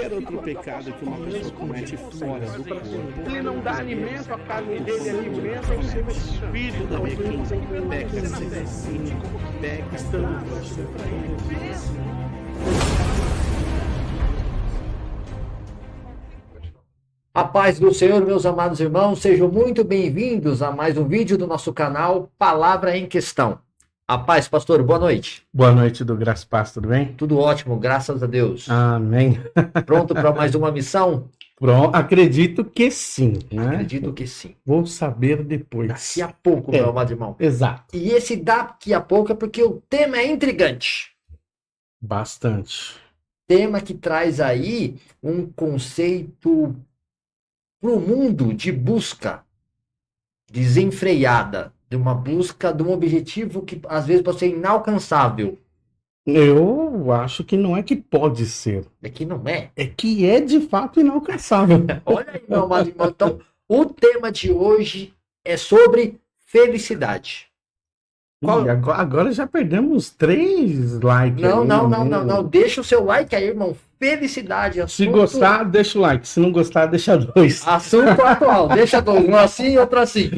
qualquer outro pecado que uma pessoa comete fora do corpo. Ele não dá alimento à carne dele, alimenta o seu espírito. Toda vez que peca assim, peca A paz do Senhor, meus amados irmãos, sejam muito bem-vindos a mais um vídeo do nosso canal Palavra em Questão. A paz, pastor, boa noite. Boa noite, do Graça Paz, tudo bem? Tudo ótimo, graças a Deus. Amém. Pronto para mais uma missão? Pronto, acredito que sim, né? Acredito que sim. Vou saber depois. Daqui a pouco, meu amado irmão. Exato. E esse daqui a pouco é porque o tema é intrigante. Bastante. Tema que traz aí um conceito para o mundo de busca desenfreada, de uma busca de um objetivo que às vezes pode ser inalcançável. Eu acho que não é que pode ser, É que não é. é que é de fato inalcançável. Olha aí, meu amado irmão. Então, o tema de hoje é sobre felicidade. Qual- E agora já perdemos 3 likes. Não, aí, não, não, né? não, não. Deixa o seu like aí, irmão. Felicidade. Se gostar, deixa o like. Se não gostar, deixa 2. Assunto atual. Deixa dois. Um assim e outro assim.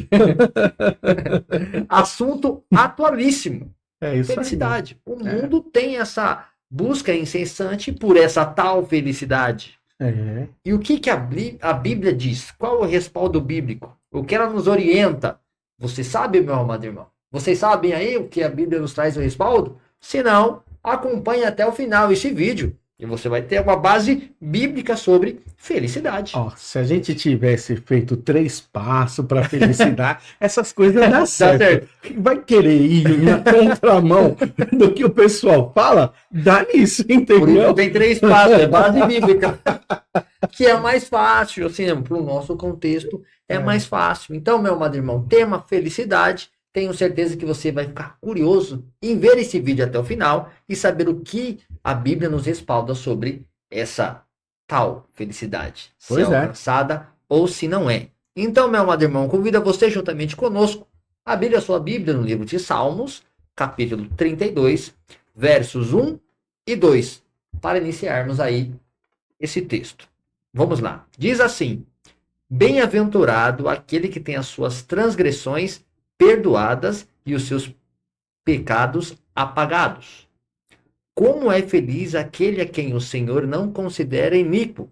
Assunto atualíssimo. É isso Felicidade. O mundo tem essa busca incessante por essa tal felicidade. aí. É. E o que a Bíblia diz? Qual é o respaldo bíblico? O que ela nos orienta? Você sabe, meu amado irmão? Vocês sabem aí o que a Bíblia nos traz o respaldo? Se não, acompanhe até o final esse vídeo. E você vai ter uma base bíblica sobre felicidade. Ó, se a gente tivesse feito 3 passos para felicidade, essas coisas dá certo. certo. Vai querer ir na contramão do que o pessoal fala? Dá nisso, Por isso entendeu? tem 3 passos, é base bíblica. Que é mais fácil, assim, para o nosso contexto, é mais fácil. Então, meu amado irmão, tema felicidade. Tenho certeza que você vai ficar curioso em ver esse vídeo até o final e saber o que a Bíblia nos respalda sobre essa tal felicidade. Se Pois é é. alcançada ou se não é. Então, meu amado irmão, convido você juntamente conosco a abrir a sua Bíblia no livro de Salmos, capítulo 32, versos 1 e 2, para iniciarmos aí esse texto. Vamos lá. Diz assim: Bem-aventurado aquele que tem as suas transgressões perdoadas e os seus pecados apagados. Como é feliz aquele a quem o Senhor não considera iníquo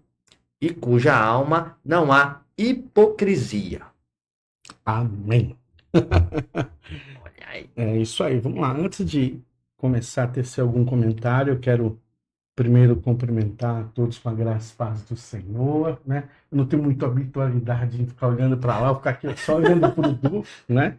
e cuja alma não há hipocrisia. Amém. Olha aí. É isso aí, vamos lá. Antes de começar a tecer algum comentário, eu quero primeiro cumprimentar a todos com a graça e paz do Senhor, né? Eu não tenho muita habitualidade em ficar olhando para lá, eu ficar aqui só olhando para o Du, né?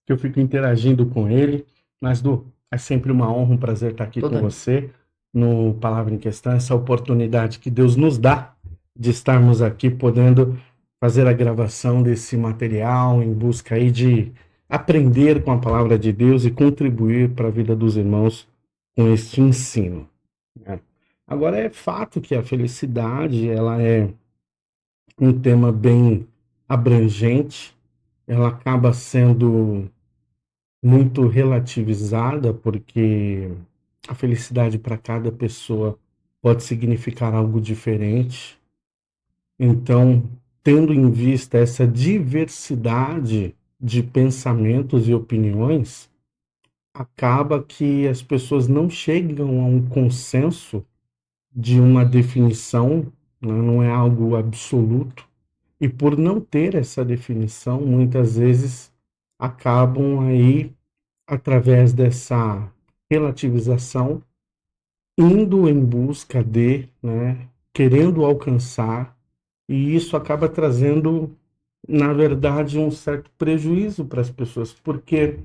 Que eu fico interagindo com ele. Mas, Du, é sempre uma honra, um prazer estar aqui com você no Palavra em Questão, essa oportunidade que Deus nos dá de estarmos aqui podendo fazer a gravação desse material em busca aí de aprender com a Palavra de Deus e contribuir para a vida dos irmãos com este ensino, né? Agora, é fato que a felicidade, ela é um tema bem abrangente, ela acaba sendo muito relativizada, porque a felicidade para cada pessoa pode significar algo diferente. Então, tendo em vista essa diversidade de pensamentos e opiniões, acaba que as pessoas não chegam a um consenso de uma definição, né? Não é algo absoluto. E por não ter essa definição, muitas vezes acabam aí, através dessa relativização, indo em busca de, né, querendo alcançar, e isso acaba trazendo, na verdade, um certo prejuízo para as pessoas, porque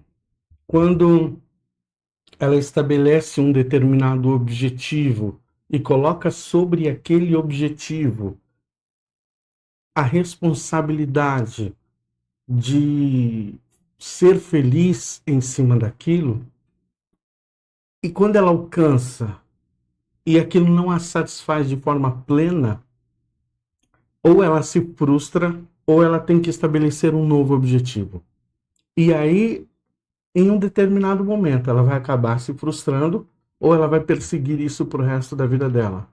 quando ela estabelece um determinado objetivo e coloca sobre aquele objetivo a responsabilidade de ser feliz em cima daquilo, e quando ela alcança e aquilo não a satisfaz de forma plena, ou ela se frustra, ou ela tem que estabelecer um novo objetivo. E aí, em um determinado momento, ela vai acabar se frustrando, ou ela vai perseguir isso pro resto da vida dela.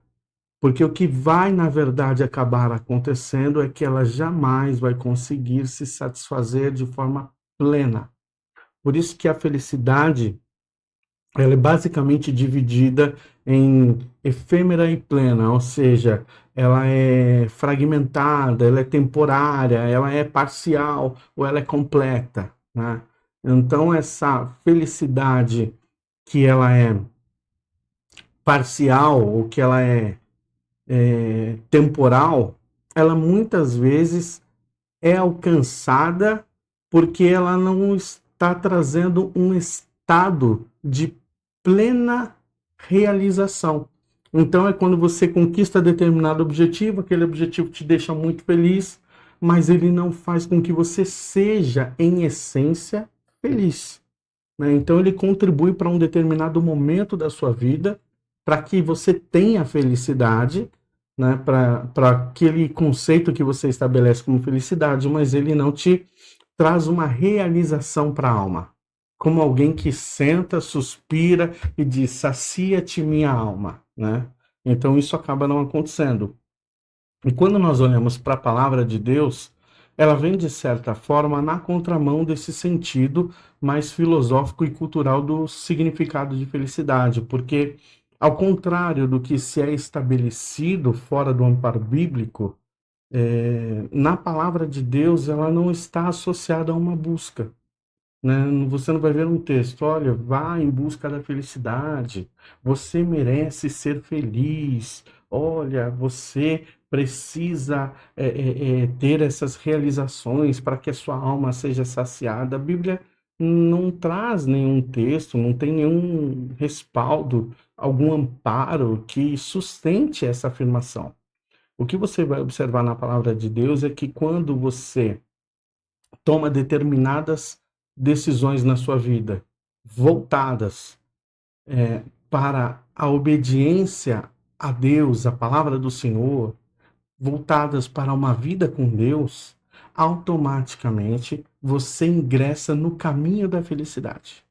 Porque o que vai, na verdade, acabar acontecendo é que ela jamais vai conseguir se satisfazer de forma plena. Por isso que a felicidade, ela é basicamente dividida em efêmera e plena, ou seja, ela é fragmentada, ela é temporária, ela é parcial ou ela é completa, né? Então, essa felicidade que ela é parcial ou que ela é temporal, ela muitas vezes é alcançada porque ela não está trazendo um estado de plena realização. Então é quando você conquista determinado objetivo, aquele objetivo te deixa muito feliz, mas ele não faz com que você seja, em essência, feliz, né? Então ele contribui para um determinado momento da sua vida, para que você tenha felicidade, né? Para aquele conceito que você estabelece como felicidade, mas ele não te traz uma realização para a alma. Como alguém que senta, suspira e diz, sacia-te minha alma, né? Então isso acaba não acontecendo. E quando nós olhamos para a palavra de Deus, ela vem, de certa forma, na contramão desse sentido mais filosófico e cultural do significado de felicidade, porque, ao contrário do que se é estabelecido fora do amparo bíblico, na palavra de Deus ela não está associada a uma busca, né? Você não vai ver um texto, olha, vá em busca da felicidade, você merece ser feliz, olha, você precisa ter essas realizações para que a sua alma seja saciada. A Bíblia não traz nenhum texto, não tem nenhum respaldo, algum amparo que sustente essa afirmação. O que você vai observar na palavra de Deus é que quando você toma determinadas decisões na sua vida, voltadas para a obediência a Deus, a palavra do Senhor, voltadas para uma vida com Deus, automaticamente você ingressa no caminho da felicidade.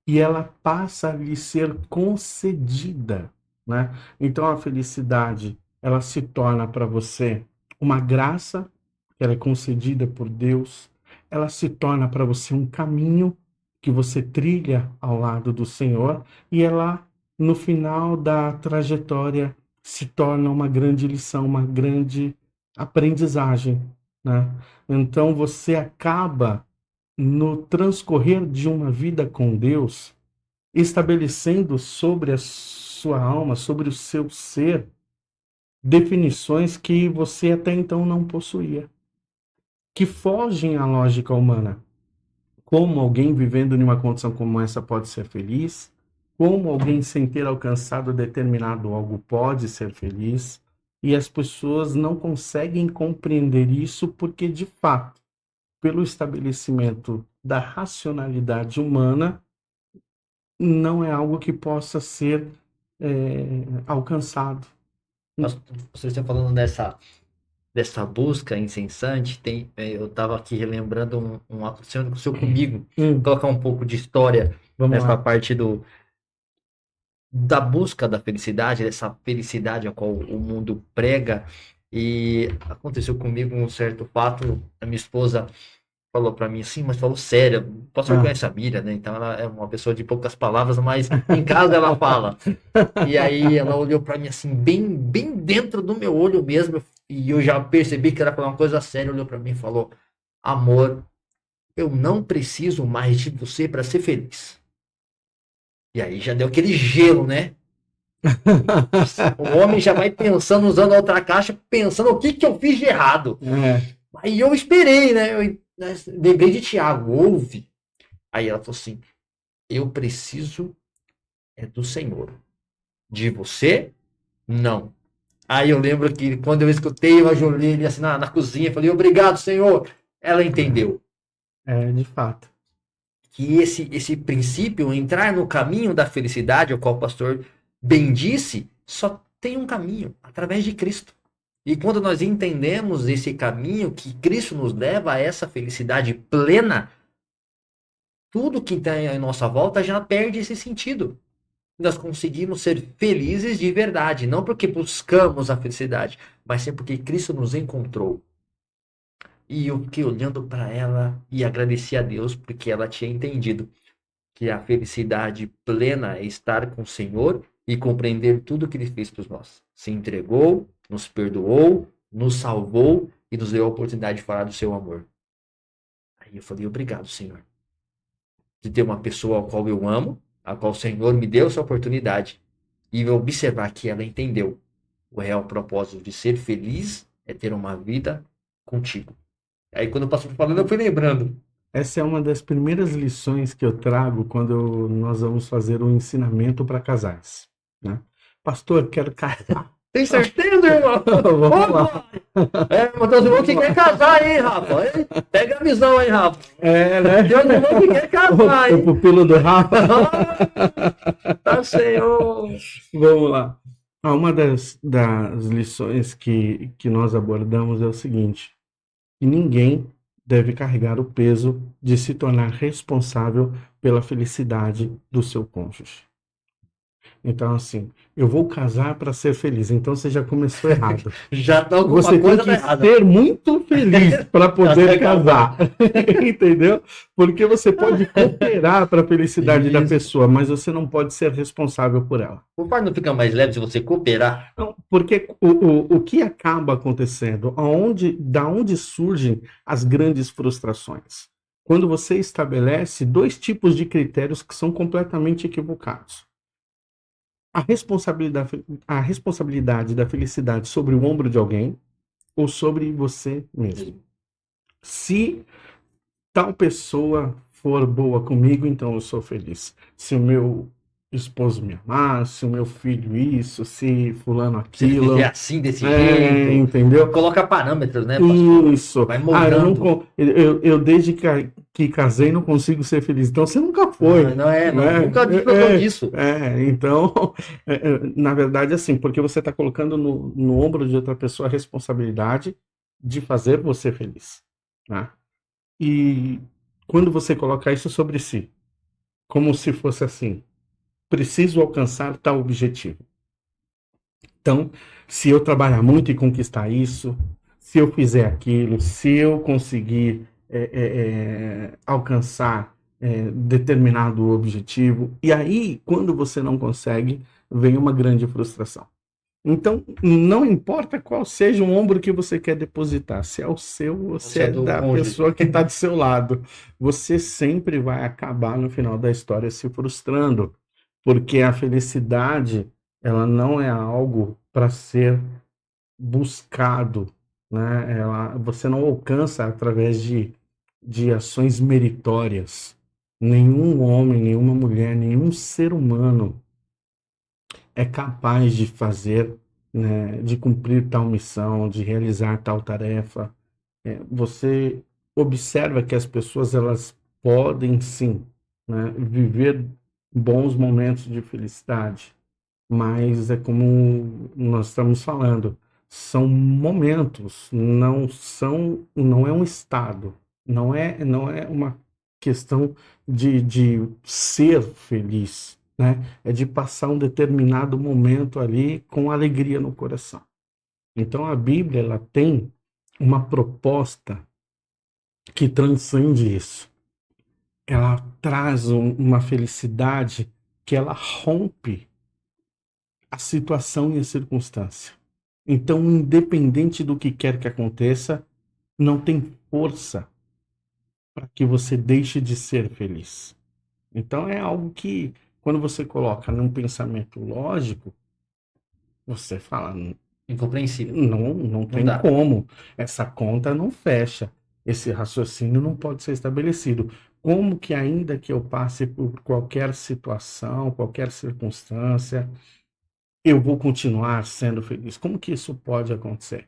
E ela passa a lhe ser concedida, né? Então a felicidade, ela se torna para você uma graça, que ela é concedida por Deus, ela se torna para você um caminho que você trilha ao lado do Senhor, e ela, no final da trajetória, se torna uma grande lição, uma grande aprendizagem, né? Então você acaba, no transcorrer de uma vida com Deus, estabelecendo sobre a sua alma, sobre o seu ser, definições que você até então não possuía, que fogem à lógica humana. Como alguém vivendo em uma condição como essa pode ser feliz? Como alguém sem ter alcançado determinado algo pode ser feliz? E as pessoas não conseguem compreender isso porque, de fato, pelo estabelecimento da racionalidade humana, não é algo que possa ser alcançado. Você está falando dessa busca incessante, eu estava aqui relembrando um acontecimento que aconteceu comigo. Vou colocar um pouco de história nessa parte da busca da felicidade, dessa felicidade a qual o mundo prega. E aconteceu comigo um certo fato. A minha esposa falou para mim assim, mas falou sério, o pastor conhece a Miriam, né? Então ela é uma pessoa de poucas palavras, mas em casa ela fala. E aí ela olhou para mim assim, bem dentro do meu olho mesmo, e eu já percebi que era falar uma coisa séria, olhou para mim e falou, amor, eu não preciso mais de você para ser feliz. E aí já deu aquele gelo, né? O homem já vai pensando, usando a outra caixa, pensando o que eu fiz de errado. Aí eu esperei, né? Eu lembrei de Tiago, ouve. Aí ela falou assim, eu preciso do Senhor. De você, não. Aí eu lembro que quando eu escutei, eu ajoelhei ali assim na cozinha, falei, obrigado, Senhor. Ela entendeu. De fato. Que esse princípio, entrar no caminho da felicidade, ao qual o pastor bem disse, só tem um caminho, através de Cristo. E quando nós entendemos esse caminho, que Cristo nos leva a essa felicidade plena, tudo que está em nossa volta já perde esse sentido. nós conseguimos ser felizes de verdade, não porque buscamos a felicidade, mas sim porque Cristo nos encontrou. E eu fiquei olhando para ela e agradeci a Deus porque ela tinha entendido que a felicidade plena é estar com o Senhor e compreender tudo que Ele fez por nós. Se entregou, nos perdoou, nos salvou e nos deu a oportunidade de falar do seu amor. Aí eu falei, obrigado, Senhor, de ter uma pessoa ao qual eu amo, a qual o Senhor me deu essa oportunidade, e observar que ela entendeu o real propósito de ser feliz é ter uma vida contigo. Aí quando eu passo falando, eu fui lembrando. Essa é uma das primeiras lições que eu trago quando nós vamos fazer um ensinamento para casais, né? Pastor, quero casar. Tem certeza, irmão? Vamos lá. Mas tem irmão que quer casar, hein, Rafa? Hein? Pega a visão aí, Rafa. Né? Tem irmão que quer casar, O hein? pupilo do Rafa. Tá, Senhor. Vamos lá. Uma das lições que nós abordamos é o seguinte: que ninguém deve carregar o peso de se tornar responsável pela felicidade do seu cônjuge. Então, assim, eu vou casar para ser feliz. Então, você já começou errado. Já tá alguma Você tem coisa que errada. ser muito feliz para poder casar. Entendeu? Porque você pode cooperar para a felicidade da Isso. pessoa, mas você não pode ser responsável por ela. O fardo não fica mais leve se você cooperar. Não, porque o que acaba acontecendo? Da onde surgem as grandes frustrações? Quando você estabelece dois tipos de critérios que são completamente equivocados. A responsabilidade da felicidade sobre o ombro de alguém ou sobre você mesmo. Se tal pessoa for boa comigo, então eu sou feliz. Se o meu esposo me amar, se o meu filho isso, se fulano Se ele aquilo. fizer assim, desse jeito. Entendeu? Coloca parâmetros, né, pastor? Isso. Vai Eu desde que casei não consigo ser feliz. Então você nunca foi. Nunca desfrutou disso. Então, na verdade, assim, porque você está colocando no ombro de outra pessoa a responsabilidade de fazer você feliz, né? E quando você coloca isso sobre si, como se fosse assim, preciso alcançar tal objetivo. Então, se eu trabalhar muito e conquistar isso, se eu fizer aquilo, se eu conseguir alcançar determinado objetivo, e aí, quando você não consegue, vem uma grande frustração. Então, não importa qual seja o ombro que você quer depositar, se é o seu ou se é da pessoa que está do seu lado, você sempre vai acabar no final da história se frustrando, porque a felicidade, ela não é algo para ser buscado, né? Você não alcança através de ações meritórias. Nenhum homem, nenhuma mulher, nenhum ser humano é capaz de fazer, né, de cumprir tal missão, de realizar tal tarefa. Você observa que as pessoas, elas podem sim, né, viver bons momentos de felicidade, mas é como nós estamos falando, são momentos, não é um estado, não é uma questão de ser feliz, né? É de passar um determinado momento ali com alegria no coração. Então a Bíblia, ela tem uma proposta que transcende isso. Ela traz uma felicidade que ela rompe a situação e a circunstância. Então, independente do que quer que aconteça, não tem força para que você deixe de ser feliz. Então é algo que, quando você coloca num pensamento lógico, você fala, Incompreensível. não tem como. Essa conta não fecha. Esse raciocínio não pode ser estabelecido. Como que, ainda que eu passe por qualquer situação, qualquer circunstância, eu vou continuar sendo feliz? Como que isso pode acontecer?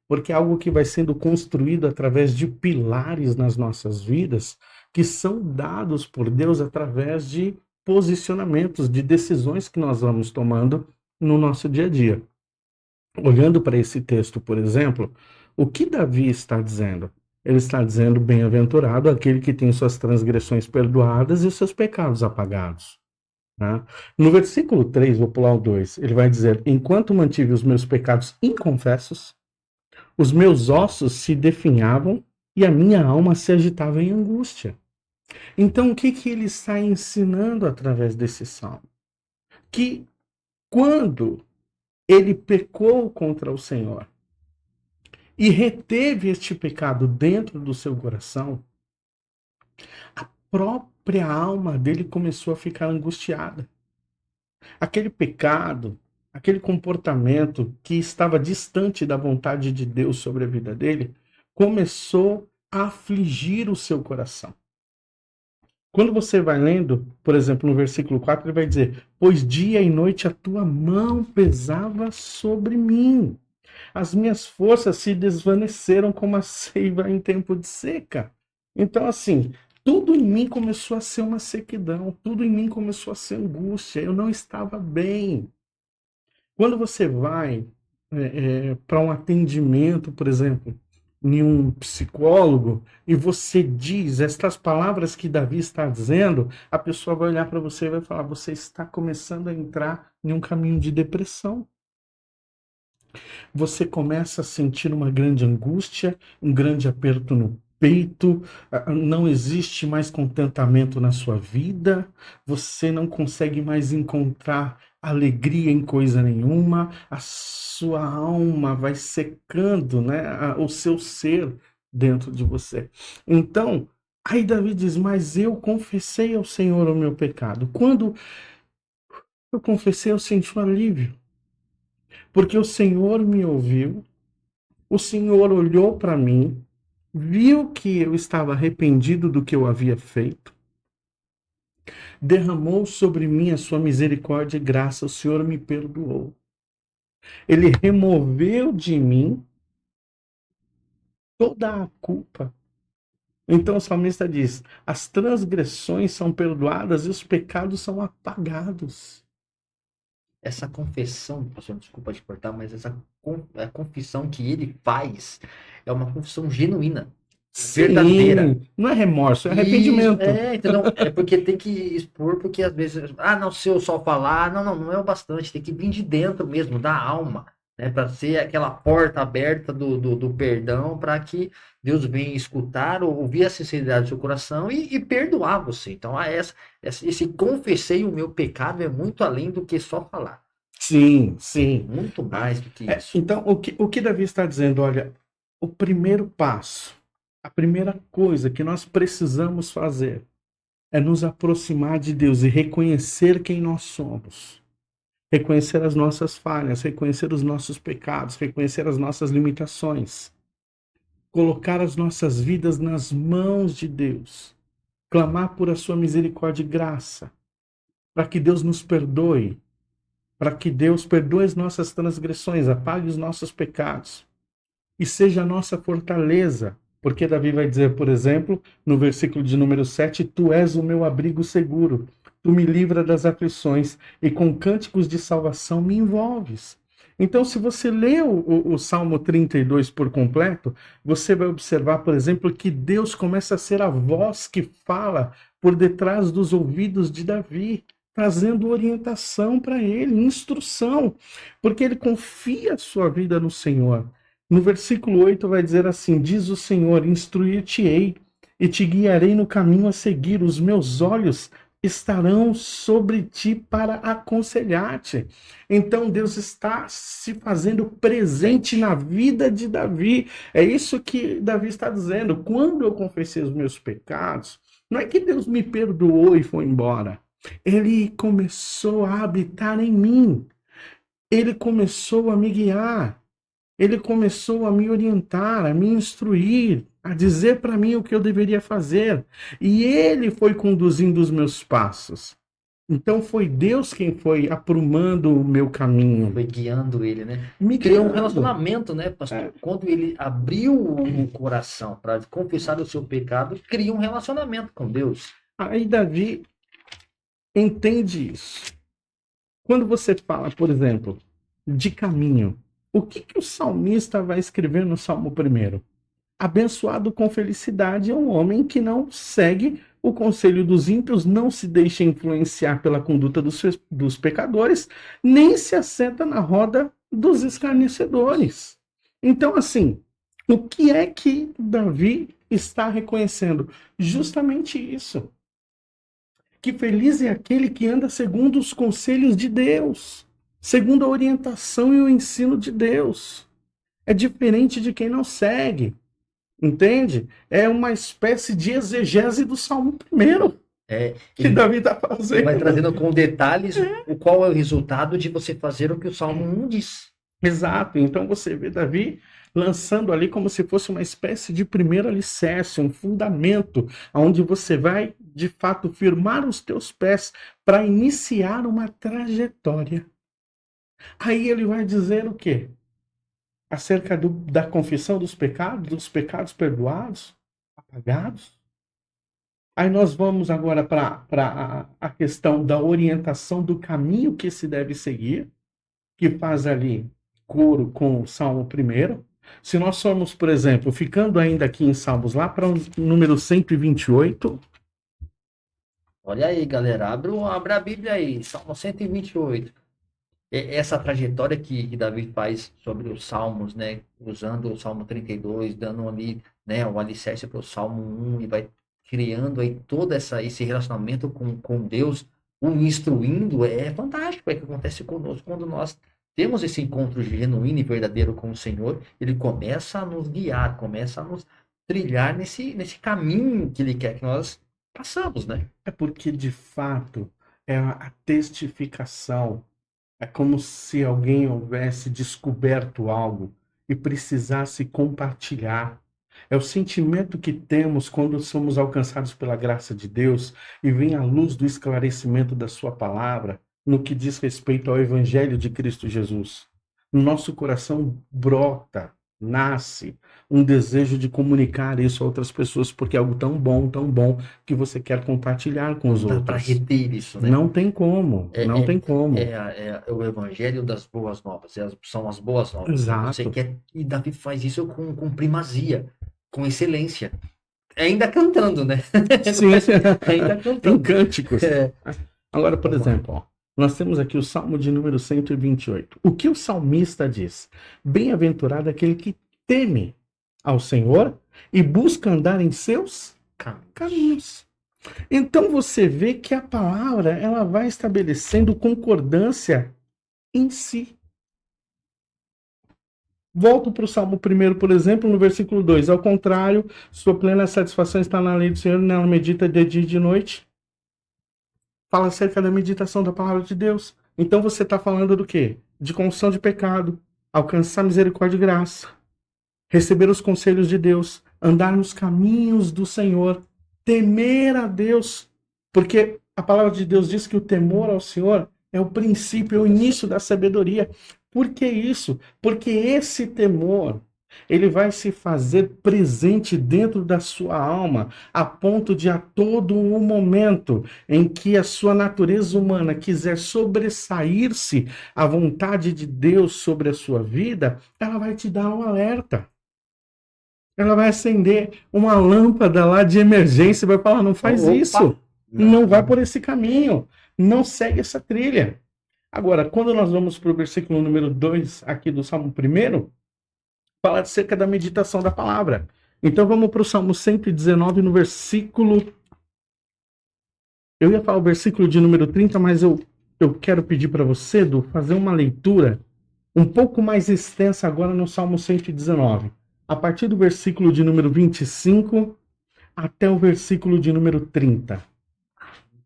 Porque é algo que vai sendo construído através de pilares nas nossas vidas, que são dados por Deus através de posicionamentos, de decisões que nós vamos tomando no nosso dia a dia. Olhando para esse texto, por exemplo, o que Davi está dizendo? Ele está dizendo, bem-aventurado aquele que tem suas transgressões perdoadas e seus pecados apagados. Tá? No versículo 3, vou pular o 2, ele vai dizer: enquanto mantive os meus pecados inconfessos, os meus ossos se definhavam e a minha alma se agitava em angústia. Então, o que ele está ensinando através desse salmo? Que quando ele pecou contra o Senhor e reteve este pecado dentro do seu coração, a própria alma dele começou a ficar angustiada. Aquele pecado, aquele comportamento que estava distante da vontade de Deus sobre a vida dele, começou a afligir o seu coração. Quando você vai lendo, por exemplo, no versículo 4, ele vai dizer: pois dia e noite a tua mão pesava sobre mim. As minhas forças se desvaneceram como a seiva em tempo de seca. Então, assim, tudo em mim começou a ser uma sequidão, tudo em mim começou a ser angústia, eu não estava bem. Quando você vai para um atendimento, por exemplo, em um psicólogo, e você diz estas palavras que Davi está dizendo, a pessoa vai olhar para você e vai falar: você está começando a entrar em um caminho de depressão. Você começa a sentir uma grande angústia, um grande aperto no peito, não existe mais contentamento na sua vida, você não consegue mais encontrar alegria em coisa nenhuma, a sua alma vai secando, né, o seu ser dentro de você. Então, aí Davi diz: mas eu confessei ao Senhor o meu pecado. Quando eu confessei, eu senti um alívio. Porque o Senhor me ouviu, o Senhor olhou para mim, viu que eu estava arrependido do que eu havia feito, derramou sobre mim a sua misericórdia e graça, o Senhor me perdoou. Ele removeu de mim toda a culpa. Então o salmista diz: as transgressões são perdoadas e os pecados são apagados. Essa confissão, pastor, desculpa te cortar, mas a confissão que ele faz é uma confissão genuína, verdadeira. Não é remorso, é arrependimento. Entendeu? É porque tem que expor, porque às vezes, não, se eu só falar, não é o bastante, tem que vir de dentro mesmo, da alma, né, para ser aquela porta aberta do perdão, para que Deus venha escutar, ouvir a sinceridade do seu coração e perdoar você. Então, esse confessei o meu pecado é muito além do que só falar. Sim, sim. Muito mais do que isso. Então, o que Davi está dizendo? Olha, o primeiro passo, a primeira coisa que nós precisamos fazer é nos aproximar de Deus e reconhecer quem nós somos. Reconhecer as nossas falhas, reconhecer os nossos pecados, reconhecer as nossas limitações. Colocar as nossas vidas nas mãos de Deus. Clamar por a sua misericórdia e graça. Para que Deus nos perdoe. Para que Deus perdoe as nossas transgressões, apague os nossos pecados. E seja a nossa fortaleza. Porque Davi vai dizer, por exemplo, no versículo de número 7, tu és o meu abrigo seguro. Tu me livras das aflições e com cânticos de salvação me envolves. Então, se você lê o Salmo 32 por completo, você vai observar, por exemplo, que Deus começa a ser a voz que fala por detrás dos ouvidos de Davi, trazendo orientação para ele, instrução, porque ele confia a sua vida no Senhor. No versículo 8 vai dizer assim: diz o Senhor, instruir-te-ei e te guiarei no caminho a seguir, os meus olhos estarão sobre ti para aconselhar-te. Então Deus está se fazendo presente na vida de Davi. É isso que Davi está dizendo. Quando eu confessei os meus pecados, não é que Deus me perdoou e foi embora. Ele começou a habitar em mim. Ele começou a me guiar. Ele começou a me orientar, a me instruir, a dizer para mim o que eu deveria fazer. E ele foi conduzindo os meus passos. Então foi Deus quem foi aprumando o meu caminho. Foi guiando ele, né? Me Criou um guiando. relacionamento, né, pastor? Quando ele abriu o coração para confessar o seu pecado, cria um relacionamento com Deus. Aí Davi entende isso. Quando você fala, por exemplo, de caminho, o que o salmista vai escrever no Salmo 1? Abençoado com felicidade é um homem que não segue O conselho dos ímpios não se deixa influenciar pela conduta dos pecadores, nem se assenta na roda dos escarnecedores. Então, assim, o que é que Davi está reconhecendo? Justamente isso. Que feliz é aquele que anda segundo os conselhos de Deus, segundo a orientação e o ensino de Deus. É diferente de quem não segue. Entende? É uma espécie de exegese do Salmo 1 que Davi está fazendo. Vai trazendo com detalhes o qual é o resultado de você fazer o que o Salmo 1 diz. Exato. Então você vê Davi lançando ali como se fosse uma espécie de primeiro alicerce, um fundamento, onde você vai, de fato, firmar os teus pés para iniciar uma trajetória. Aí ele vai dizer o quê? Acerca da confissão dos pecados perdoados, apagados. Aí nós vamos agora para a questão da orientação do caminho que se deve seguir, que faz ali coro com o Salmo 1. Se nós formos, por exemplo, ficando ainda aqui em Salmos, lá para o número 128. Olha aí, galera, abre a Bíblia aí, Salmo 128. Essa trajetória que Davi faz sobre os Salmos, né, usando o Salmo 32, dando ali, né, o alicerce para o Salmo 1 e vai criando aí todo esse relacionamento com Deus, o instruindo, é fantástico, é o que acontece conosco quando nós temos esse encontro genuíno e verdadeiro com o Senhor. Ele começa a nos guiar, começa a nos trilhar nesse caminho que Ele quer que nós passamos, né? É porque, de fato, é a testificação. É como se alguém houvesse descoberto algo e precisasse compartilhar. É o sentimento que temos quando somos alcançados pela graça de Deus e vem a luz do esclarecimento da sua palavra no que diz respeito ao Evangelho de Cristo Jesus. No nosso coração brota, nasce um desejo de comunicar isso a outras pessoas, porque é algo tão bom, que você quer compartilhar com os outros. Para reter isso, né? Não tem como, não tem como. É o Evangelho das Boas Novas, são as Boas Novas. Exato. Você quer, e Davi faz isso com primazia, com excelência. Ainda cantando, né? Sim, ainda cantando. Em cânticos. Agora, por exemplo, ó, nós temos aqui o Salmo de número 128. O que o salmista diz? Bem-aventurado aquele que teme ao Senhor e busca andar em seus caminhos. Então você vê que a palavra ela vai estabelecendo concordância em si. Volto para o Salmo 1, por exemplo, no versículo 2. Ao contrário, sua plena satisfação está na lei do Senhor, nela medita de dia e de noite. Fala acerca da meditação da palavra de Deus. Então você está falando do quê? De confissão de pecado, alcançar misericórdia e graça, receber os conselhos de Deus, andar nos caminhos do Senhor, temer a Deus. Porque a palavra de Deus diz que o temor ao Senhor é o princípio, é o início da sabedoria. Por que isso? Porque esse temor, ele vai se fazer presente dentro da sua alma, a ponto de a todo um momento em que a sua natureza humana quiser sobressair-se à vontade de Deus sobre a sua vida, ela vai te dar um alerta. Ela vai acender uma lâmpada lá de emergência e vai falar, não faz isso, não vai por esse caminho, não segue essa trilha. Agora, quando nós vamos para o versículo número 2 aqui do Salmo 1, fala acerca da meditação da palavra. Então vamos para o Salmo 119 no versículo... Eu ia falar o versículo de número 30, mas eu quero pedir para você, Edu, fazer uma leitura um pouco mais extensa agora no Salmo 119. A partir do versículo de número 25 até o versículo de número 30.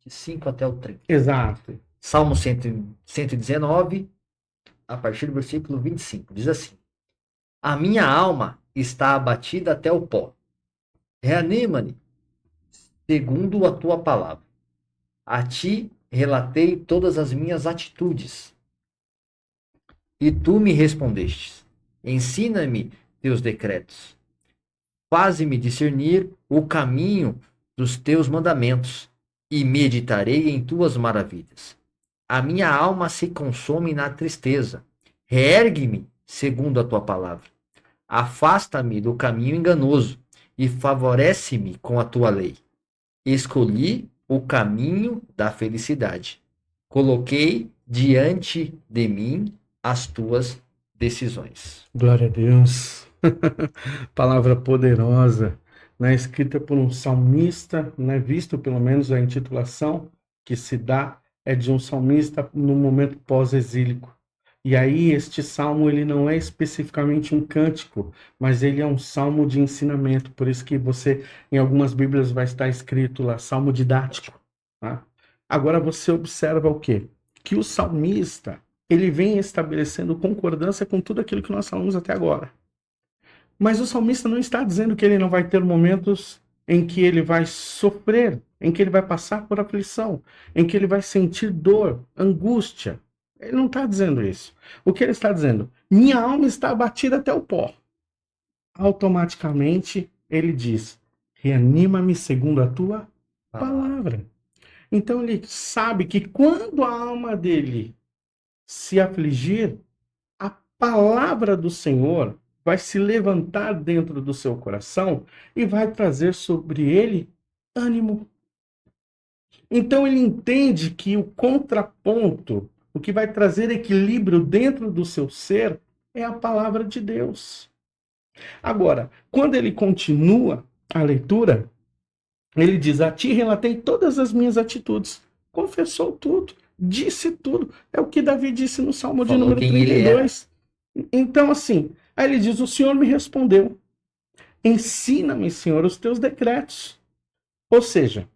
25 até o 30. Exato. Salmo 119, a partir do versículo 25. Diz assim: a minha alma está abatida até o pó. Reanima-me, segundo a tua palavra. A ti relatei todas as minhas atitudes. E tu me respondestes. Ensina-me teus decretos. Faze-me discernir o caminho dos teus mandamentos, e meditarei em tuas maravilhas. A minha alma se consome na tristeza. Reergue-me segundo a tua palavra. Afasta-me do caminho enganoso e favorece-me com a tua lei. escolhi o caminho da felicidade. Coloquei diante de mim as tuas decisões. Glória a Deus. Palavra poderosa, né? Escrita por um salmista, né? Visto pelo menos a intitulação que se dá é de um salmista no momento pós-exílico. E aí este salmo ele não é especificamente um cântico, mas ele é um salmo de ensinamento. Por isso que você, em algumas Bíblias, vai estar escrito lá, salmo didático. Tá? Agora você observa o quê? Que o salmista, ele vem estabelecendo concordância com tudo aquilo que nós falamos até agora. Mas o salmista não está dizendo que ele não vai ter momentos em que ele vai sofrer, em que ele vai passar por aflição, em que ele vai sentir dor, angústia. Ele não está dizendo isso. O que ele está dizendo? Minha alma está abatida até o pó. Automaticamente ele diz, reanima-me segundo a tua palavra. Então ele sabe que quando a alma dele se afligir, a palavra do Senhor vai se levantar dentro do seu coração e vai trazer sobre ele ânimo. Então ele entende que o contraponto, o que vai trazer equilíbrio dentro do seu ser, é a palavra de Deus. Agora, quando ele continua a leitura, ele diz, a ti relatei todas as minhas atitudes. Confessou tudo, disse tudo. É o que Davi disse no Salmo de número 32. Então, assim, aí ele diz, o Senhor me respondeu, ensina-me, Senhor, os teus decretos. Ou seja,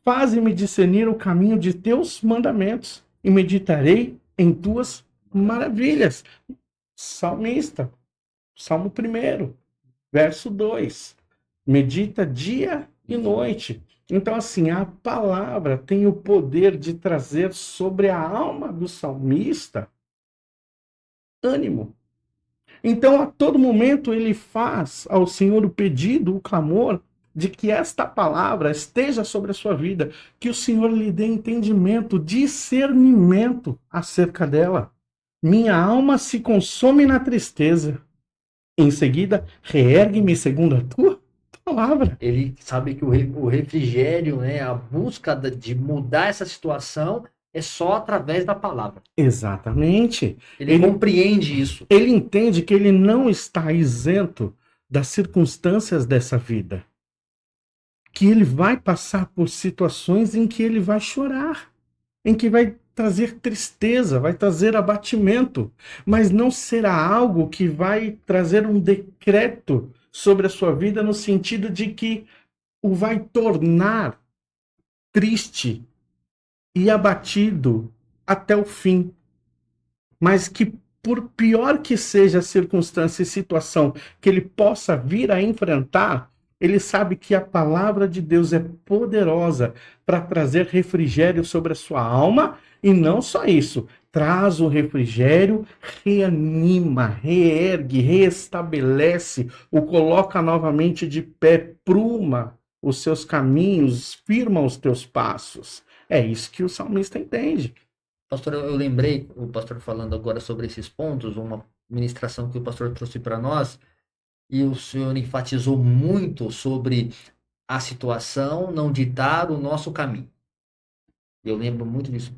faze-me discernir o caminho de teus mandamentos e meditarei em tuas maravilhas. Salmista, Salmo 1, verso 2. Medita dia e noite. Então, assim, a palavra tem o poder de trazer sobre a alma do salmista ânimo. Então, a todo momento, ele faz ao Senhor o pedido, o clamor, de que esta palavra esteja sobre a sua vida, que o Senhor lhe dê entendimento, discernimento acerca dela. Minha alma se consome na tristeza. Em seguida, reergue-me segundo a tua palavra. Ele sabe que o refrigério, né, a busca de mudar essa situação é só através da palavra. Exatamente. Ele compreende isso. Ele entende que ele não está isento das circunstâncias dessa vida. Que ele vai passar por situações em que ele vai chorar, em que vai trazer tristeza, vai trazer abatimento, mas não será algo que vai trazer um decreto sobre a sua vida no sentido de que o vai tornar triste e abatido até o fim. Mas que por pior que seja a circunstância e situação que ele possa vir a enfrentar, ele sabe que a palavra de Deus é poderosa para trazer refrigério sobre a sua alma, e não só isso, traz o refrigério, reanima, reergue, reestabelece, o coloca novamente de pé, pruma os seus caminhos, firma os teus passos. É isso que o salmista entende. Pastor, eu lembrei, o pastor falando agora sobre esses pontos, uma ministração que o pastor trouxe para nós, e o senhor enfatizou muito sobre a situação não ditar o nosso caminho. Eu lembro muito disso.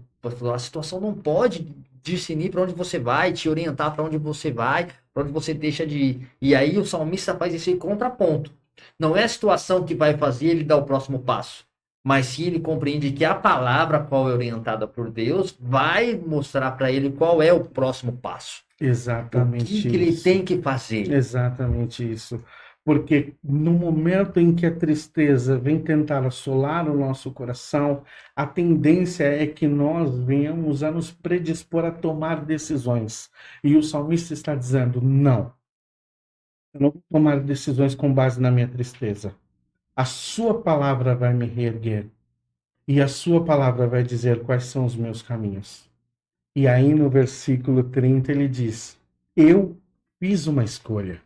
A situação não pode discernir para onde você vai, te orientar para onde você vai, para onde você deixa de ir. E aí o salmista faz esse contraponto. Não é a situação que vai fazer ele dar o próximo passo, mas sim ele compreende que a palavra, qual é orientada por Deus, vai mostrar para ele qual é o próximo passo. Exatamente o que ele tem que fazer. Exatamente isso. Porque no momento em que a tristeza vem tentar assolar o nosso coração, a tendência é que nós venhamos a nos predispor a tomar decisões. E o salmista está dizendo, não, eu não vou tomar decisões com base na minha tristeza. A sua palavra vai me reerguer. E a sua palavra vai dizer quais são os meus caminhos. E aí no versículo 30 ele diz, eu fiz uma escolha.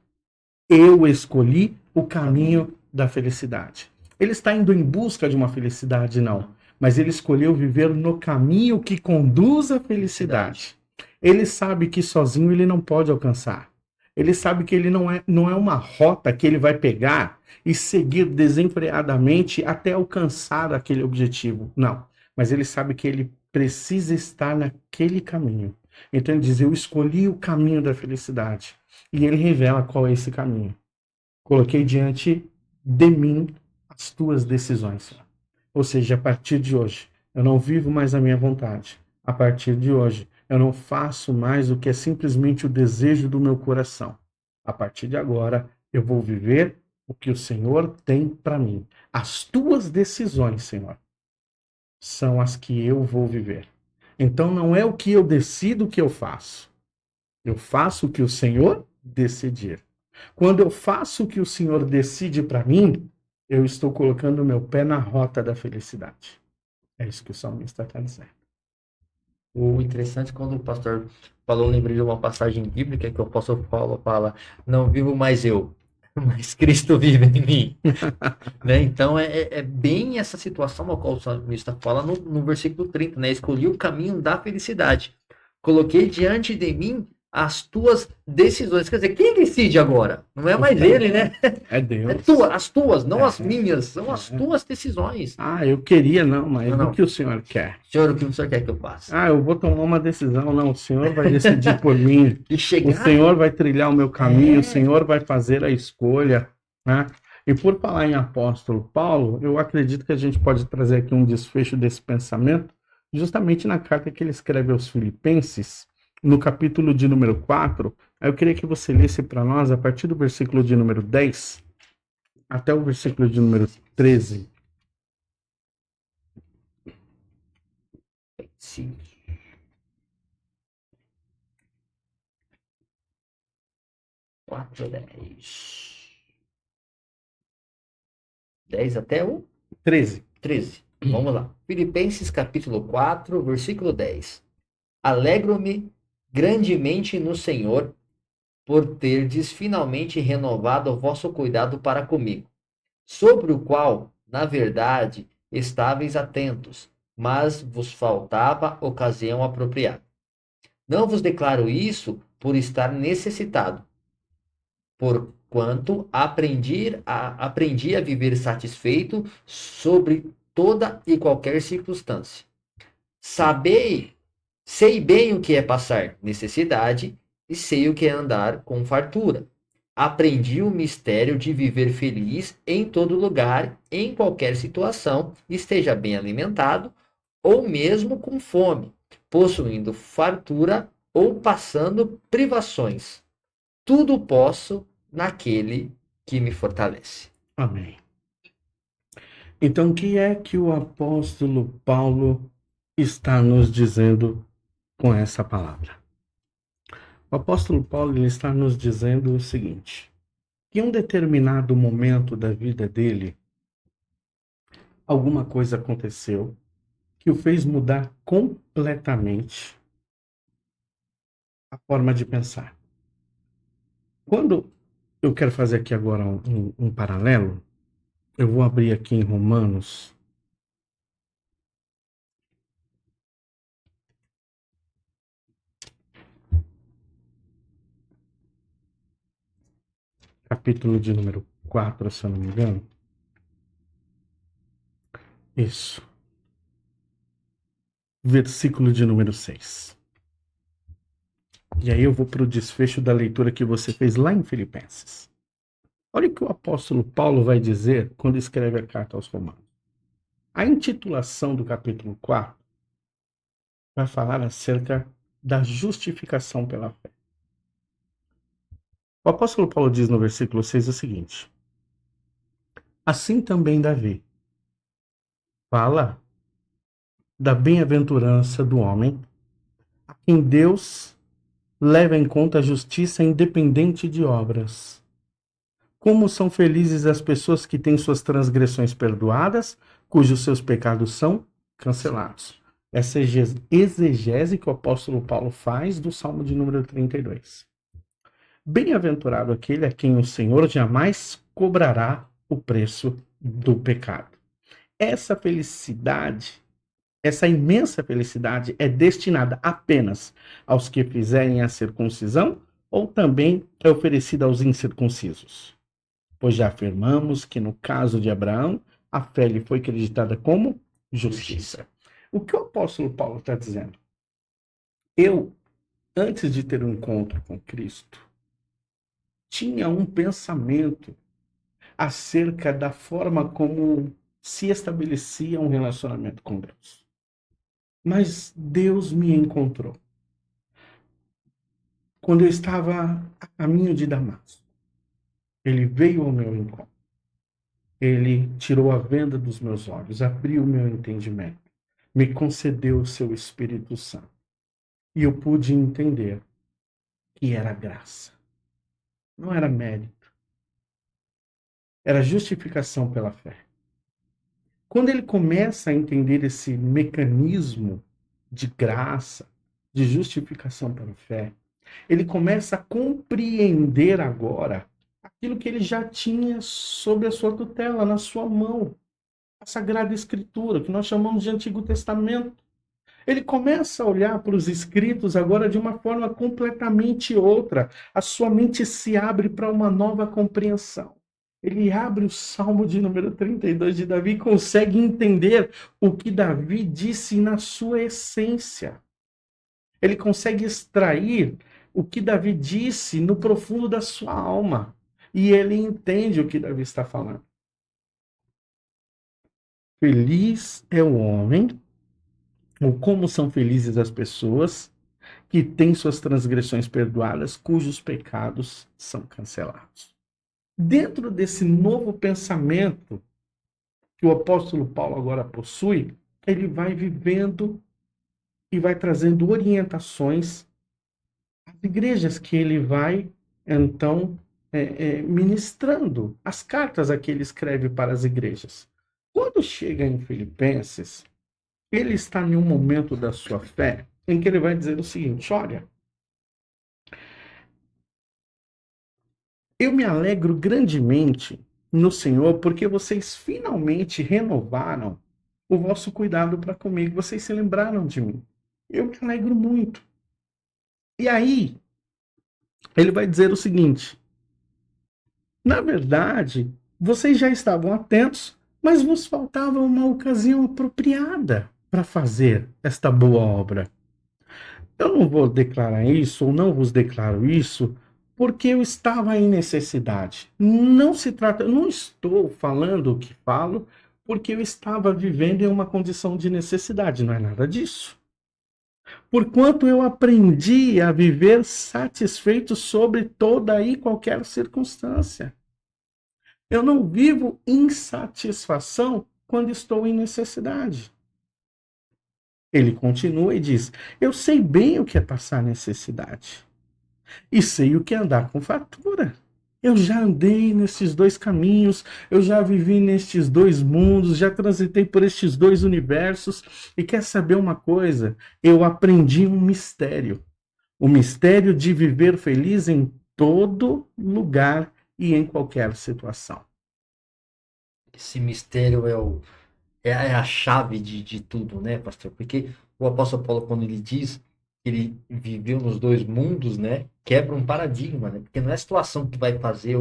Eu escolhi o caminho da felicidade. Ele está indo em busca de uma felicidade, não. Mas ele escolheu viver no caminho que conduz à felicidade. Ele sabe que sozinho ele não pode alcançar. Ele sabe que ele não é uma rota que ele vai pegar e seguir desenfreadamente até alcançar aquele objetivo. Não. Mas ele sabe que ele precisa estar naquele caminho. Então ele diz, eu escolhi o caminho da felicidade. E ele revela qual é esse caminho. Coloquei diante de mim as tuas decisões. Ou seja, a partir de hoje, eu não vivo mais a minha vontade. A partir de hoje, eu não faço mais o que é simplesmente o desejo do meu coração. A partir de agora, eu vou viver o que o Senhor tem para mim. As tuas decisões, Senhor, são as que eu vou viver. Então não é o que eu decido que eu faço. Eu faço o que o Senhor decidir. Quando eu faço o que o Senhor decide para mim, eu estou colocando o meu pé na rota da felicidade. É isso que o salmista está dizendo. O interessante, quando o pastor falou, lembrei de uma passagem bíblica que o apóstolo Paulo fala, não vivo mais eu, mas Cristo vive em mim. Né? Então é bem essa situação a qual o salmista fala no versículo 30, né? Escolhi o caminho da felicidade. Coloquei diante de mim as tuas decisões. Quer dizer, quem decide agora? Não é mais ele, né? É Deus. As tuas, não as minhas. São as tuas decisões. Ah, eu queria não, mas Não. o que o Senhor quer? Senhor, o que o Senhor quer que eu faça? Ah, eu vou tomar uma decisão. Não, o Senhor vai decidir por mim. E chegar... O Senhor vai trilhar o meu caminho, o Senhor vai fazer a escolha, né? E por falar em apóstolo Paulo, eu acredito que a gente pode trazer aqui um desfecho desse pensamento, justamente na carta que ele escreve aos Filipenses, no capítulo de número 4. Eu queria que você lesse para nós, a partir do versículo de número 10, até o versículo de número 13. Sim. Quatro, 10 até o 13. 13. Vamos lá. Filipenses capítulo 4, versículo 10. Alegro-me grandemente no Senhor por terdes finalmente renovado o vosso cuidado para comigo, sobre o qual, na verdade, estáveis atentos, mas vos faltava ocasião apropriada. Não vos declaro isso por estar necessitado, porquanto aprendi a viver satisfeito sobre toda e qualquer circunstância. Sei bem o que é passar necessidade e sei o que é andar com fartura. Aprendi o mistério de viver feliz em todo lugar, em qualquer situação, esteja bem alimentado ou mesmo com fome, possuindo fartura ou passando privações. Tudo posso naquele que me fortalece. Amém. Então, o que é que o apóstolo Paulo está nos dizendo com essa palavra? O apóstolo Paulo ele está nos dizendo o seguinte, que em um determinado momento da vida dele, alguma coisa aconteceu que o fez mudar completamente a forma de pensar. Quando eu quero fazer aqui agora um paralelo, eu vou abrir aqui em Romanos, capítulo de número 4, se eu não me engano. Isso. Versículo de número 6. E aí eu vou para o desfecho da leitura que você fez lá em Filipenses. Olha o que o apóstolo Paulo vai dizer quando escreve a carta aos Romanos. A intitulação do capítulo 4 vai falar acerca da justificação pela fé. O apóstolo Paulo diz no versículo 6 o seguinte: assim também Davi fala da bem-aventurança do homem a quem Deus leva em conta a justiça independente de obras. Como são felizes as pessoas que têm suas transgressões perdoadas, cujos seus pecados são cancelados. Essa exegese que o apóstolo Paulo faz do Salmo de número 32. Bem-aventurado aquele a quem o Senhor jamais cobrará o preço do pecado. Essa felicidade, essa imensa felicidade é destinada apenas aos que fizerem a circuncisão ou também é oferecida aos incircuncisos? Pois já afirmamos que no caso de Abraão, a fé lhe foi acreditada como justiça. O que o apóstolo Paulo está dizendo? Eu, antes de ter um encontro com Cristo, tinha um pensamento acerca da forma como se estabelecia um relacionamento com Deus. Mas Deus me encontrou. Quando eu estava a caminho de Damasco, ele veio ao meu encontro. Ele tirou a venda dos meus olhos, abriu o meu entendimento, me concedeu o seu Espírito Santo. E eu pude entender que era graça. Não era mérito. Era justificação pela fé. Quando ele começa a entender esse mecanismo de graça, de justificação pela fé, ele começa a compreender agora aquilo que ele já tinha sob a sua tutela, na sua mão. A Sagrada Escritura, que nós chamamos de Antigo Testamento. Ele começa a olhar para os escritos agora de uma forma completamente outra. A sua mente se abre para uma nova compreensão. Ele abre o Salmo de número 32 de Davi e consegue entender o que Davi disse na sua essência. Ele consegue extrair o que Davi disse no profundo da sua alma. E ele entende o que Davi está falando. Feliz é o homem, ou como são felizes as pessoas que têm suas transgressões perdoadas, cujos pecados são cancelados. Dentro desse novo pensamento que o apóstolo Paulo agora possui, ele vai vivendo e vai trazendo orientações às igrejas que ele vai, então, ministrando as cartas a que ele escreve para as igrejas. Quando chega em Filipenses, ele está em um momento da sua fé em que ele vai dizer o seguinte: olha, eu me alegro grandemente no Senhor porque vocês finalmente renovaram o vosso cuidado para comigo, vocês se lembraram de mim. Eu me alegro muito. E aí, ele vai dizer o seguinte: na verdade, vocês já estavam atentos, mas vos faltava uma ocasião apropriada para fazer esta boa obra. Eu não vou declarar isso, ou não vos declaro isso, porque eu estava em necessidade. Não se trata, eu não estou falando o que falo, porque eu estava vivendo em uma condição de necessidade, não é nada disso. Porquanto eu aprendi a viver satisfeito sobre toda e qualquer circunstância. Eu não vivo insatisfação quando estou em necessidade. Ele continua e diz: eu sei bem o que é passar necessidade. E sei o que é andar com fartura. Eu já andei nesses dois caminhos, eu já vivi nestes dois mundos, já transitei por estes dois universos. E quer saber uma coisa? Eu aprendi um mistério. O mistério de viver feliz em todo lugar e em qualquer situação. Esse mistério é a chave de tudo, né, pastor? Porque o apóstolo Paulo, quando ele diz que ele viveu nos dois mundos, né, quebra um paradigma, né? Porque não é a situação que vai fazer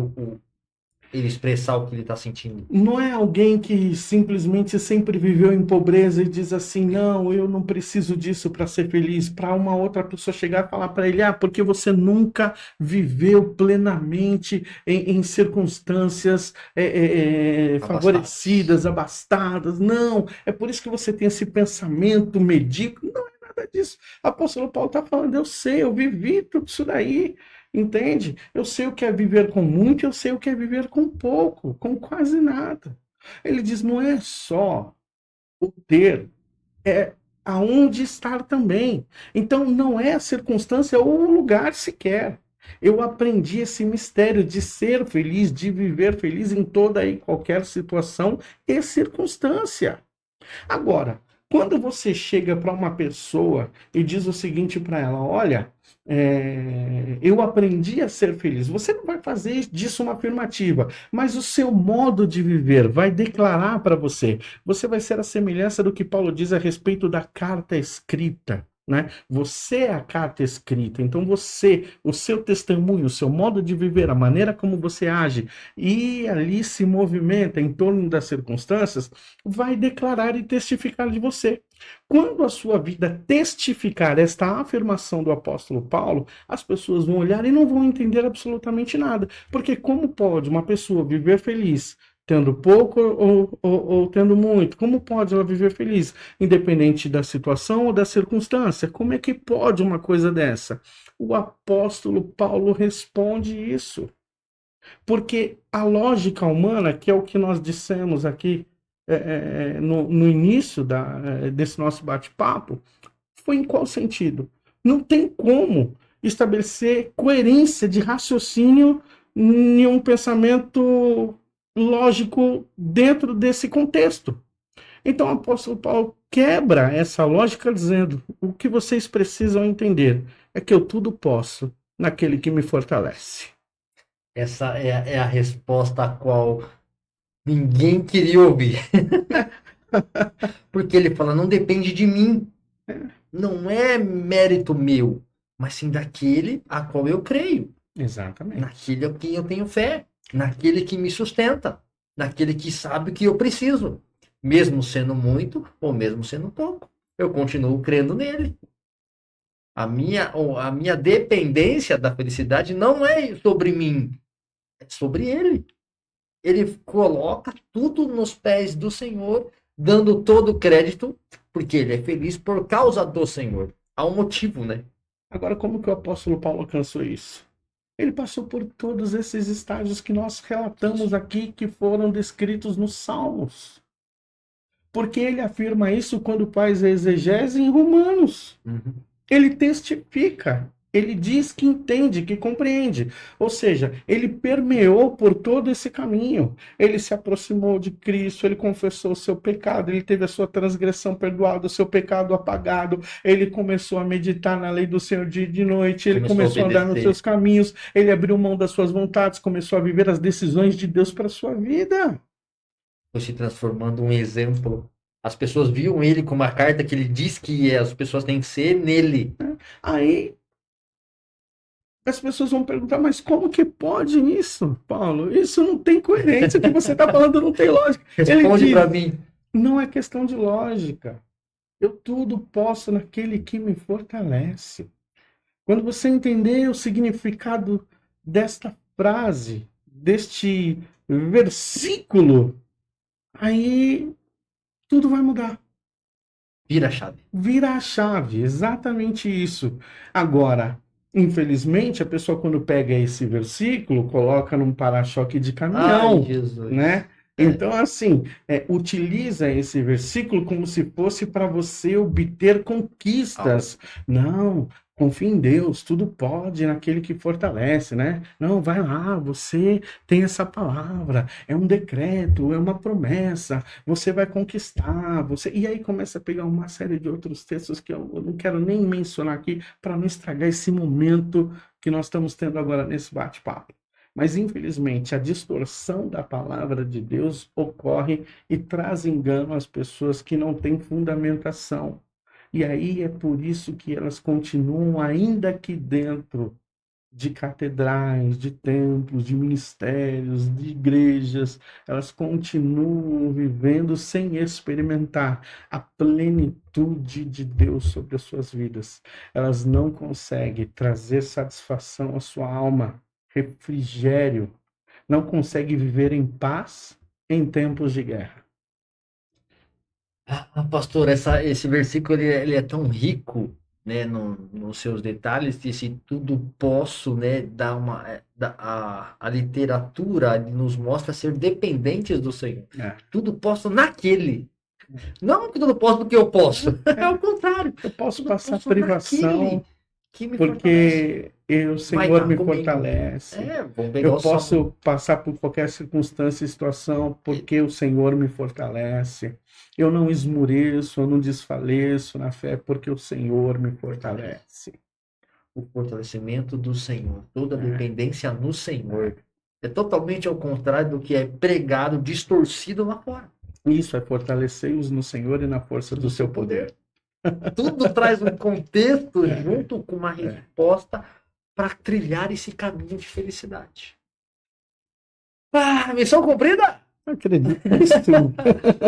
ele expressar o que ele está sentindo. Não é alguém que simplesmente sempre viveu em pobreza e diz assim: não, eu não preciso disso para ser feliz. Para uma outra pessoa chegar e falar para ele: porque você nunca viveu plenamente em circunstâncias favorecidas, abastadas. Não, é por isso que você tem esse pensamento medíocre. Não é nada disso. O apóstolo Paulo está falando: eu sei, eu vivi tudo isso daí. Entende? Eu sei o que é viver com muito, eu sei o que é viver com pouco, com quase nada. Ele diz: não é só o ter, é aonde estar também. Então não é a circunstância ou o lugar sequer. Eu aprendi esse mistério de ser feliz, de viver feliz em toda e qualquer situação e circunstância. Agora, quando você chega para uma pessoa e diz o seguinte para ela: olha, eu aprendi a ser feliz. Você não vai fazer disso uma afirmativa, mas o seu modo de viver vai declarar para você. Você vai ser a semelhança do que Paulo diz a respeito da carta escrita. né? Você é a carta escrita, então você, o seu testemunho, o seu modo de viver, a maneira como você age e ali se movimenta em torno das circunstâncias, vai declarar e testificar de você. Quando a sua vida testificar esta afirmação do apóstolo Paulo, as pessoas vão olhar e não vão entender absolutamente nada, porque como pode uma pessoa viver feliz tendo pouco ou tendo muito? Como pode ela viver feliz, independente da situação ou da circunstância? Como é que pode uma coisa dessa? O apóstolo Paulo responde isso. Porque a lógica humana, que é o que nós dissemos aqui no início desse nosso bate-papo, foi em qual sentido? Não tem como estabelecer coerência de raciocínio em um pensamento lógico dentro desse contexto. Então o apóstolo Paulo quebra essa lógica dizendo: o que vocês precisam entender é que eu tudo posso naquele que me fortalece. Essa é a resposta a qual ninguém queria ouvir. Porque ele fala, não depende de mim. Não é mérito meu, mas sim daquele a qual eu creio. Exatamente. Naquele a quem eu tenho fé. Naquele que me sustenta. Naquele que sabe o que eu preciso. Mesmo sendo muito ou mesmo sendo pouco. Eu continuo crendo nele. A minha dependência da felicidade não é sobre mim. É sobre ele. Ele coloca tudo nos pés do Senhor, dando todo o crédito, porque ele é feliz por causa do Senhor. Há um motivo, né? Agora, como que o apóstolo Paulo alcançou isso? Ele passou por todos esses estágios que nós relatamos aqui, que foram descritos nos Salmos. Porque ele afirma isso quando faz a exegese em Romanos. Ele testifica. Ele diz que entende, que compreende. Ou seja, ele permeou por todo esse caminho. Ele se aproximou de Cristo, ele confessou o seu pecado, ele teve a sua transgressão perdoada, o seu pecado apagado. Ele começou a meditar na lei do Senhor dia e de noite, ele começou a andar nos seus caminhos, ele abriu mão das suas vontades, começou a viver as decisões de Deus para a sua vida. Foi se transformando um exemplo. As pessoas viam ele como a carta que ele diz que as pessoas têm que ser nele. Aí as pessoas vão perguntar, mas como que pode isso, Paulo? Isso não tem coerência, o que você está falando não tem lógica. Responde para mim. Não é questão de lógica. Eu tudo posso naquele que me fortalece. Quando você entender o significado desta frase, deste versículo, aí tudo vai mudar. Vira a chave. Vira a chave, exatamente isso. Agora, infelizmente, a pessoa quando pega esse versículo, coloca num para-choque de caminhão, Jesus. né? Então, assim, utiliza esse versículo como se fosse para você obter conquistas. Não, confia em Deus, tudo pode naquele que fortalece, né? Não, vai lá, você tem essa palavra, é um decreto, é uma promessa, você vai conquistar, você... E aí começa a pegar uma série de outros textos que eu não quero nem mencionar aqui para não estragar esse momento que nós estamos tendo agora nesse bate-papo. Mas, infelizmente, a distorção da palavra de Deus ocorre e traz engano às pessoas que não têm fundamentação. E aí é por isso que elas continuam ainda aqui dentro de catedrais, de templos, de ministérios, de igrejas. Elas continuam vivendo sem experimentar a plenitude de Deus sobre as suas vidas. Elas não conseguem trazer satisfação à sua alma, refrigério, não consegue viver em paz em tempos de guerra. Pastor, esse versículo ele é tão rico, né, nos seus detalhes, que se tudo posso, né, a literatura nos mostra ser dependentes do Senhor. Tudo posso naquele. Não que tudo posso porque eu posso. É o contrário. Eu posso passar privação. Porque o Senhor me fortalece. Eu posso passar por qualquer circunstância e situação porque o Senhor me fortalece. Eu não esmoreço, eu não desfaleço na fé porque o Senhor me fortalece. O fortalecimento do Senhor, toda a dependência no Senhor. É totalmente ao contrário do que é pregado, distorcido lá fora. Isso é fortalecer-os no Senhor e na força do seu poder. Tudo traz um contexto junto com uma resposta para trilhar esse caminho de felicidade. Missão cumprida? Acredito que sim.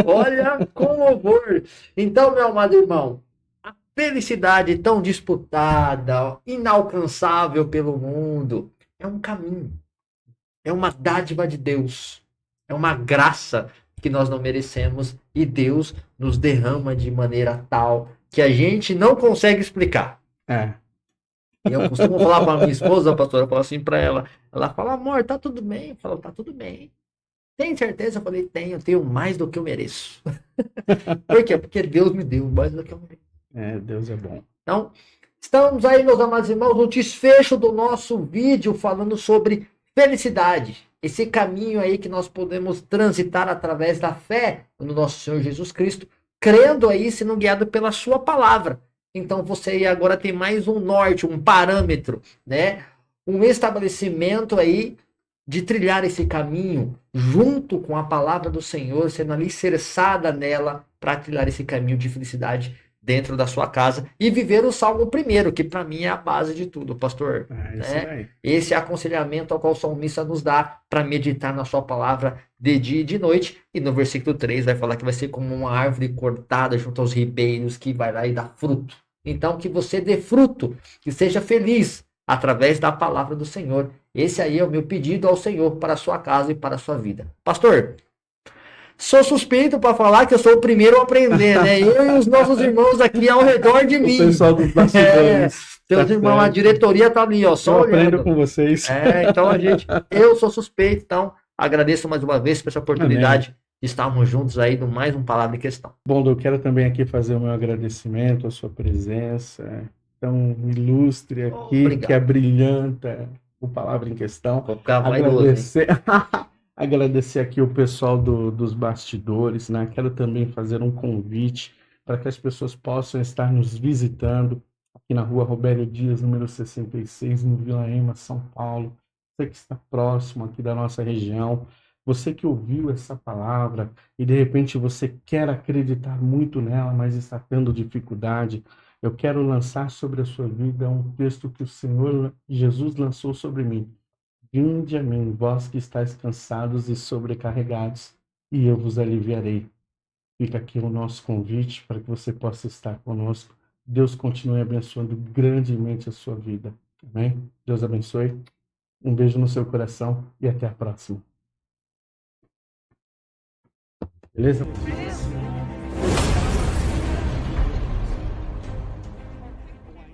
Olha, com louvor. Então, meu amado irmão, a felicidade tão disputada, inalcançável pelo mundo, é um caminho. É uma dádiva de Deus. É uma graça que nós não merecemos e Deus nos derrama de maneira tal que a gente não consegue explicar. E eu costumo falar para minha esposa, pastora, eu falo assim para ela. Ela fala, amor, tá tudo bem? Eu falo, tá tudo bem. Tem certeza? Eu falei, tenho mais do que eu mereço. Por quê? Porque Deus me deu mais do que eu mereço. Deus é bom. Então, estamos aí, meus amados irmãos, no desfecho do nosso vídeo falando sobre felicidade. Esse caminho aí que nós podemos transitar através da fé no nosso Senhor Jesus Cristo, crendo aí, sendo guiado pela sua palavra. Então você aí agora tem mais um norte, um parâmetro, né? Um estabelecimento aí de trilhar esse caminho junto com a palavra do Senhor, sendo alicerçada nela para trilhar esse caminho de felicidade dentro da sua casa e viver o Salmo primeiro, que para mim é a base de tudo, pastor. Né? Esse aconselhamento ao qual o salmista nos dá para meditar na sua palavra de dia e de noite. E no versículo 3 vai falar que vai ser como uma árvore cortada junto aos ribeiros que vai lá e dá fruto. Então que você dê fruto, que seja feliz através da palavra do Senhor. Esse aí é o meu pedido ao Senhor para a sua casa e para a sua vida. Pastor, sou suspeito para falar que eu sou o primeiro a aprender, né? Eu e os nossos irmãos aqui ao redor de mim. O pessoal dos bastidores. Seus irmãos, a diretoria tá ali, ó, só olhando. Eu aprendo com vocês. Então eu sou suspeito, então agradeço mais uma vez por essa oportunidade de estarmos juntos aí no mais um Palavra em Questão. Bom, eu quero também aqui fazer o meu agradecimento à sua presença tão ilustre aqui, Obrigado. que abrilhanta o Palavra em Questão. Vou ficar vaidoso, Agradecer aqui o pessoal dos bastidores, né? Quero também fazer um convite para que as pessoas possam estar nos visitando aqui na rua Robério Dias, número 66, no Vila Ema, São Paulo. Você que está próximo aqui da nossa região, você que ouviu essa palavra e de repente você quer acreditar muito nela, mas está tendo dificuldade, eu quero lançar sobre a sua vida um texto que o Senhor Jesus lançou sobre mim. Vinde a mim, vós que estáis cansados e sobrecarregados, e eu vos aliviarei. Fica aqui o nosso convite para que você possa estar conosco. Deus continue abençoando grandemente a sua vida. Amém? Deus abençoe. Um beijo no seu coração e até a próxima. Beleza?